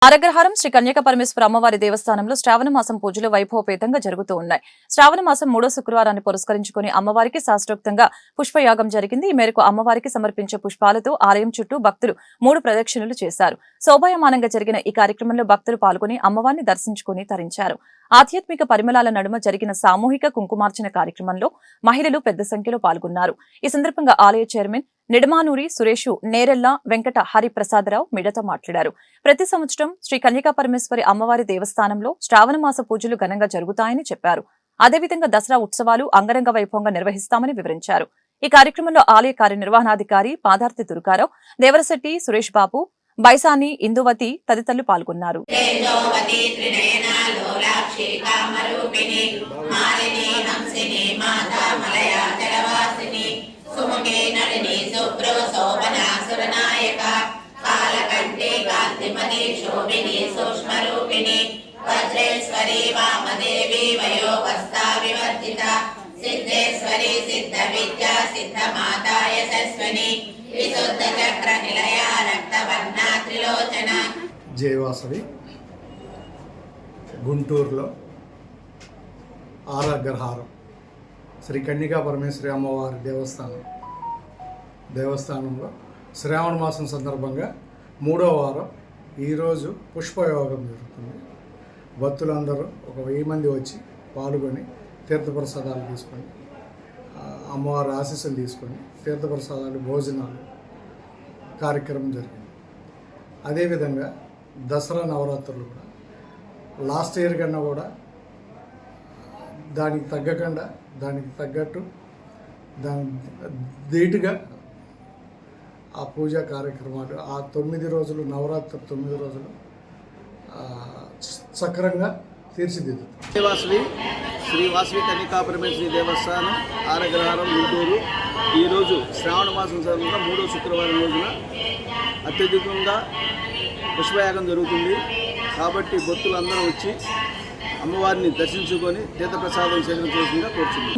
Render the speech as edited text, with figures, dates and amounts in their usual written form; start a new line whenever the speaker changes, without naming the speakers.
ఆరగ్రహారం శ్రీ కన్యక పరమేశ్వర అమ్మవారి దేవస్థానంలో శ్రావణ మాసం పూజలు వైభవపేతంగా జరుగుతూ ఉన్నాయి. శ్రావణ మాసం 3వ శుక్రవారాన్ని పురస్కరించుకుని అమ్మవారికి శాస్త్రోక్తంగా పుష్పయాగం జరిగింది. ఈ మేరకు అమ్మవారికి సమర్పించే పుష్పాలతో ఆలయం చుట్టూ భక్తులు 3 ప్రదక్షిణలు చేశారు. శోభాయమానంగా జరిగిన ఈ కార్యక్రమంలో భక్తులు పాల్గొని అమ్మవారిని దర్శించుకుని తరించారు. ఆధ్యాత్మిక పరిమళాల నడుమ జరిగిన సామూహిక కుంకుమార్చన కార్యక్రమంలో మహిళలు పెద్ద సంఖ్యలో పాల్గొన్నారు. ఈ సందర్భంగా ఆలయ చైర్మన్ నిడమానూరి సురేషు నేరెల్ల వెంకట హరిప్రసాదరావు మీడియాతో మాట్లాడారు. ప్రతి సంవత్సరం శ్రీ కన్యకా పరమేశ్వరి అమ్మవారి దేవస్థానంలో శ్రావణ మాస పూజలు ఘనంగా జరుగుతాయని చెప్పారు. అదేవిధంగా దసరా ఉత్సవాలు అంగరంగ వైభవంగా నిర్వహిస్తామని వివరించారు. ఈ కార్యక్రమంలో ఆలయ కార్యనిర్వహణాధికారి పాదార్తి దుర్గారావు, దేవరశెట్టి సురేష్ బాబు, బైసాని ఇందువతి తదితరులు పాల్గొన్నారు.
వజ్రేశ్వరి వామదేవి వయోవస్థా వివర్జిత సిద్ధేశ్వరి సిద్ధ విద్యా సిద్ధ మాతా యశస్విని విశుద్ధ చక్ర నిలయ రక్తవర్ణ త్రిలోచన.
జయవాసవి గుంటూరులో ఆరగ్రహారం శ్రీ కన్యకా పరమేశ్వరి అమ్మవారి దేవస్థానంలో శ్రావణ మాసం సందర్భంగా 3వ వారం ఈరోజు పుష్పయోగం జరుగుతుంది. భక్తులందరూ ఒక 1000 మంది వచ్చి పాల్గొని తీర్థప్రసాదాలు తీసుకొని అమ్మవారి ఆశీస్సులు తీసుకొని తీర్థప్రసాదాలు భోజనాలు కార్యక్రమం జరిగింది. అదేవిధంగా దసరా నవరాత్రులు కూడా లాస్ట్ ఇయర్ కన్నా కూడా దానికి తగ్గట్టు దాని ధీటుగా ఆ పూజా కార్యక్రమాలు ఆ 9 రోజులు నవరాత్రి 9 రోజులు సక్రంగా తీర్చిదిద్దుతారు.
శ్రీ వాసవి కన్యకా పరమేశ్వరి దేవస్థానం ఆరగ్రహారం గుంటూరు ఈరోజు శ్రావణ మాసం సందర్భంగా 3వ శుక్రవారం రోజున అత్యధికంగా పుష్పయాగం జరుగుతుంది. కాబట్టి భక్తులందరూ వచ్చి అమ్మవారిని దర్శించుకొని తీర్థప్రసాదం సేకరించవలసిందిగా కోరుచున్నారు.